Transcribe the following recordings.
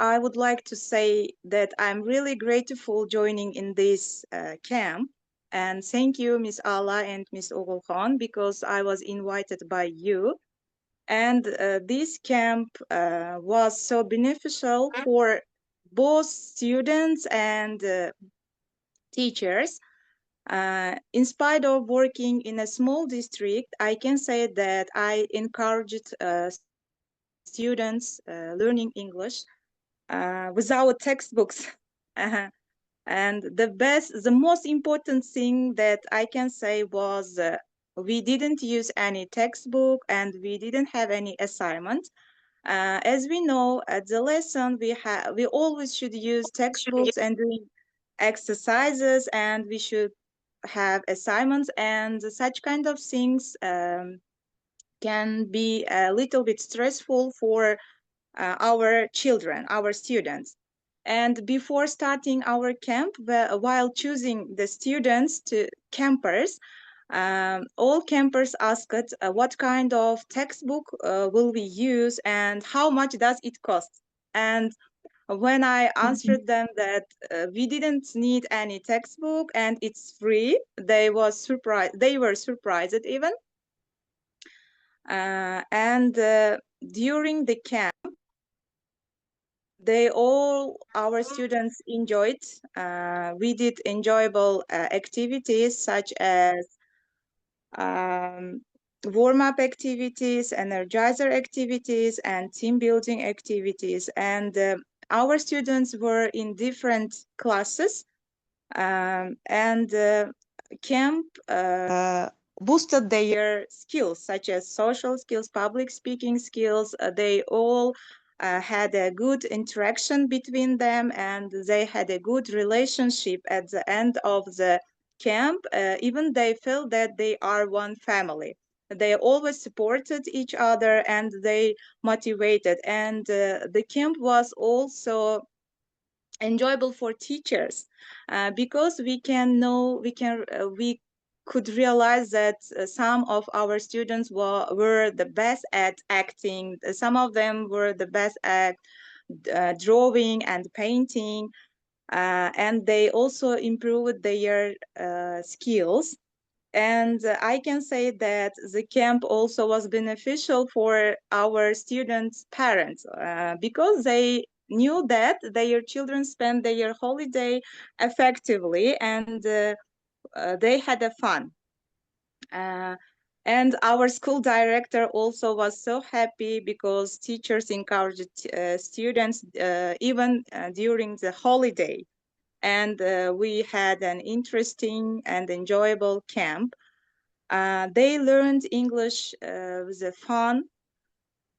I would like to say that I'm really grateful joining in this camp. And thank you, Miss Ala and Miss Ogulkhan, because I was invited by you. And this camp was so beneficial for both students and teachers. In spite of working in a small district, I can say that I encouraged students learning English without textbooks. Uh, and the most important thing that I can say was we didn't use any textbook and we didn't have any assignment. As we know, at the lesson we always should use textbooks and doing exercises, and we should have assignments, and such kind of things can be a little bit stressful for our children, our students. And before starting our camp, while choosing the students to campers, all campers asked what kind of textbook will we use and how much does it cost. And when I answered them that we didn't need any textbook and it's free, they was surprised. They were surprised even. And during the camp, our students enjoyed. We did enjoyable activities such as um, warm-up activities, energizer activities, and team building activities. And our students were in different classes, and camp boosted their skills, such as social skills, public speaking skills. They all had a good interaction between them, and they had a good relationship at the end of the camp. Even they felt that they are one family. They always supported each other and they motivated. And the camp was also enjoyable for teachers because we could realize that some of our students were the best at acting, some of them were the best at drawing and painting, and they also improved their skills. And I can say that the camp also was beneficial for our students' parents because they knew that their children spent their holiday effectively, and they had a fun. Uh, and our school director also was so happy because teachers encouraged students even during the holiday. And we had an interesting and enjoyable camp. They learned English with a fun,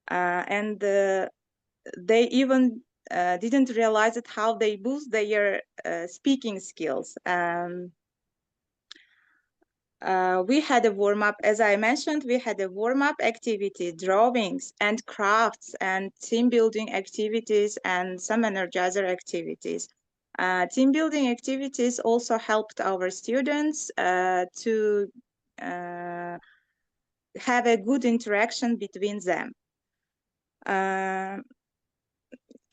and they even didn't realize it how they boost their speaking skills. We had a warm-up, as I mentioned, we had a warm-up activity, drawings and crafts and team building activities and some energizer activities. Team building activities also helped our students to have a good interaction between them. At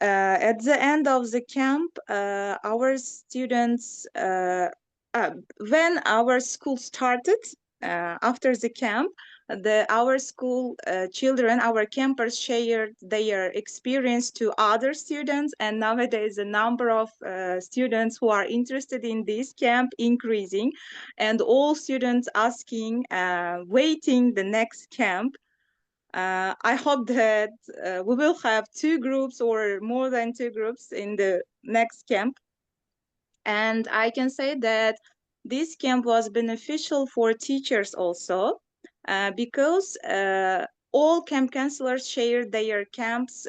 the end of the camp, our students, when our school started, after the camp, our school children, our campers shared their experience to other students, and nowadays the number of students who are interested in this camp increasing, and all students asking, waiting the next camp. I hope that we will have 2 groups or more than 2 groups in the next camp. And I can say that this camp was beneficial for teachers also because all camp counselors shared their camps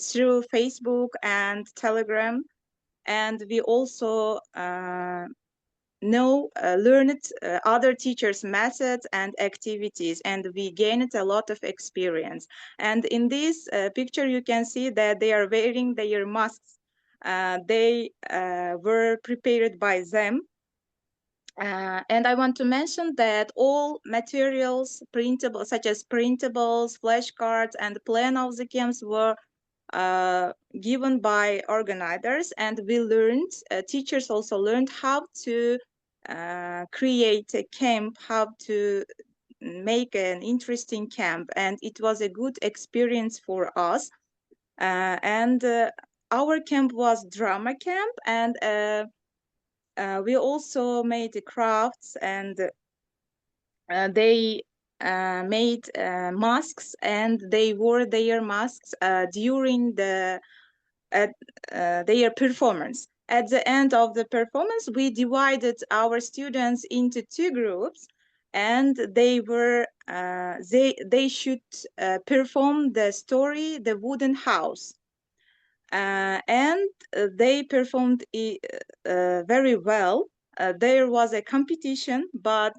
through Facebook and Telegram. And we also learned other teachers' methods and activities, and we gained a lot of experience. And in this picture, you can see that they are wearing their masks. They were prepared by them. And I want to mention that all materials, printable, such as printables, flashcards, and plan of the camps were given by organizers, and we learned, teachers also learned how to create a camp, how to make an interesting camp, and it was a good experience for us. And our camp was drama camp, and we also made the crafts, and they made masks, and they wore their masks during their performance. At the end of the performance, we divided our students into two groups, and they should perform the story, The Wooden House. And they performed very well. There was a competition, but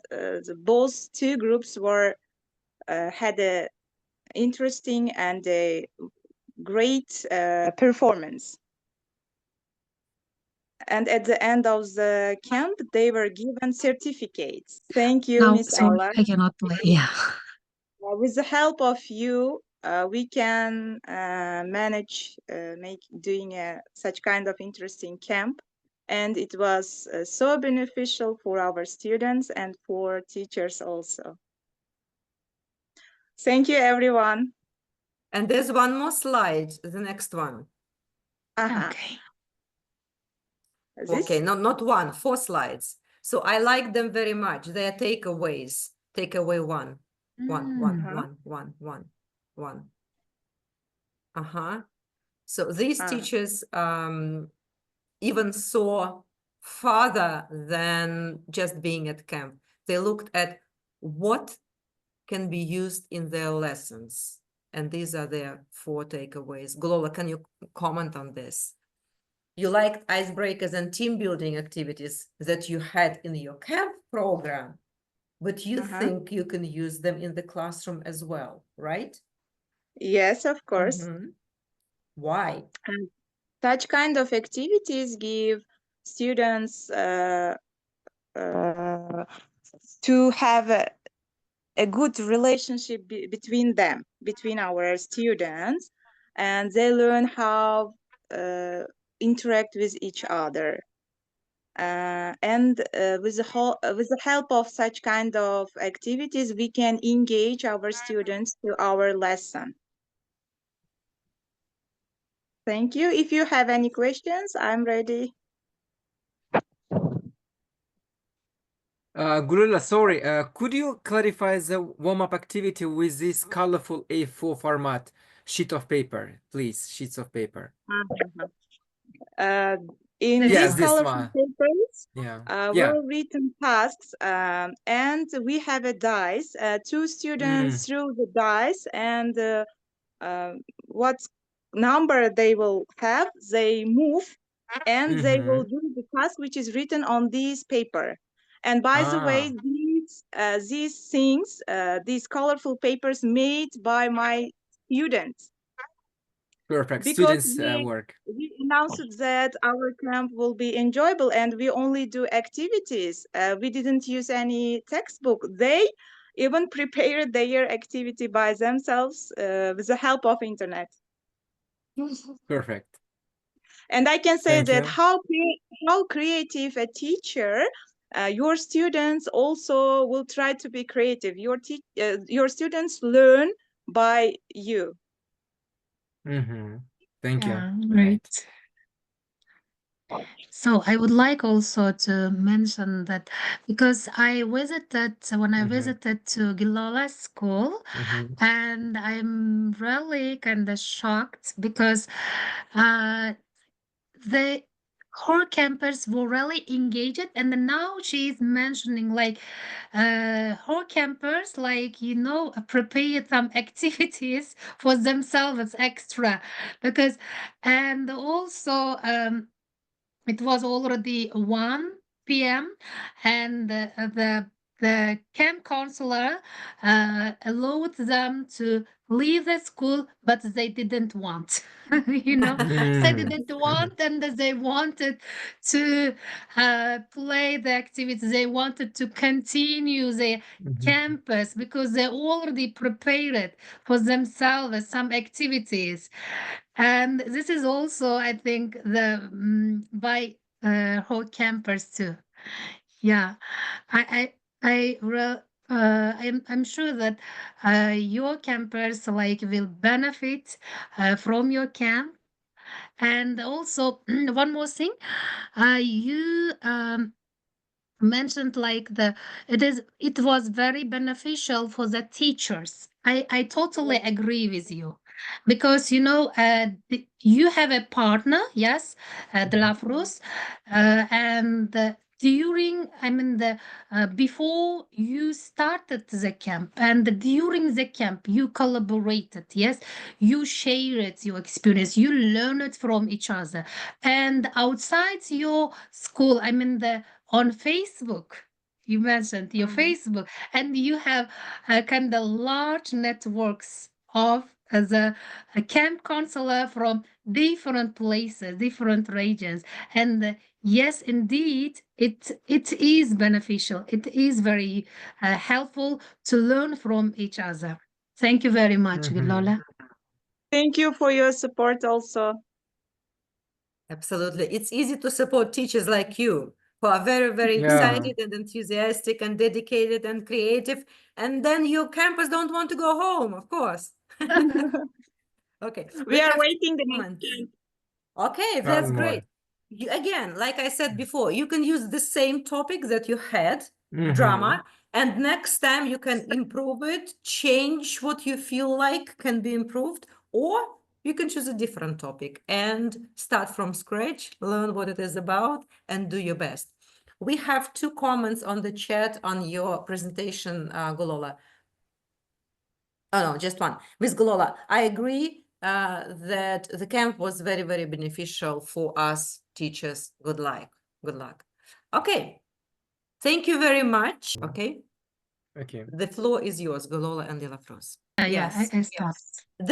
both two groups had a interesting and a great performance. And at the end of the camp, they were given certificates. Thank you, Now, Miss sorry, Allah. I cannot play. Yeah. With the help of you, we can manage doing such kind of interesting camp, and it was so beneficial for our students and for teachers also. Thank you, everyone. And there's one more slide, the next one. Okay. Okay, not one, 4 slides. So I like them very much. They are takeaways. Takeaway one. One. So these teachers even saw farther than just being at camp. They looked at what can be used in their lessons. And these are their 4 takeaways. Gullola, can you comment on this? You liked icebreakers and team building activities that you had in your camp program, but you think you can use them in the classroom as well, right? Yes, of course. Why? Such kind of activities give students to have a good relationship between them, between our students, and they learn how interact with each other. And with the help of such kind of activities, we can engage our students to our lesson. Thank you. If you have any questions, I'm ready. Gullola, sorry, could you clarify the warm-up activity with this colorful A4 format sheet of paper, please? Sheets of paper. In Yes, these this colorful one. papers, Yeah. were written tasks, and we have a dice. Two students threw the dice, and what number they will have, they move, and they will do the task which is written on this paper. And by the way, these things, these colorful papers made by my students. Perfect. Because Students' work. we announced that our camp will be enjoyable, and we only do activities. We didn't use any textbook. They even prepared their activity by themselves with the help of internet. Perfect. And I can say Thank that you. how creative a teacher, your students also will try to be creative. Your students learn by you. Thank you. Great. So I would like also to mention that because I visited when I visited to Gullola school, and I'm really kind of shocked because the her campers were really engaged, and then now she's mentioning like her campers like prepared some activities for themselves extra because and also it was already 1 p.m. and the the camp counselor allowed them to leave the school, but they didn't want. You know, they Mm. didn't want, and they wanted to play the activities. They wanted to continue their Mhm. campus because they already prepared for themselves some activities. And this is also, I think, the by whole campers too. Yeah, I I'm sure that your campers like will benefit from your camp. And also one more thing, you mentioned like it was very beneficial for the teachers. I totally agree with you, because you know you have a partner, yes, the Lafros, and during, I mean, the before you started the camp and during the camp you collaborated, yes, you shared your experience, you learned from each other. And outside your school, I mean, the on Facebook, you mentioned your Facebook, and you have kind of large networks of the camp counselor from different places, different regions. And yes, indeed, it is beneficial. It is very helpful to learn from each other. Thank you very much, Mhm. Gullola. Thank you for your support also. Absolutely. It's easy to support teachers like you who are very, very Yeah. excited and enthusiastic and dedicated and creative. And then your campus don't want to go home, of course. Okay, we We are have waiting the next comments. camp. Okay, One that's more. great. You, again, like I said before, you can use the same topic that you had, Mhm. drama, and next time you can improve it, change what you feel like can be improved, or you can choose a different topic and start from scratch, learn what it is about, and do your best. We have 2 comments on the chat on your presentation, Gullola. Oh, no, just one. Miss Gullola, I agree that the camp was very, very beneficial for us teachers. Good luck. Good luck. Okay. Thank you very much. Okay. Okay. The floor is yours, Gullola and Delafros. Yeah, Yes. I stopped.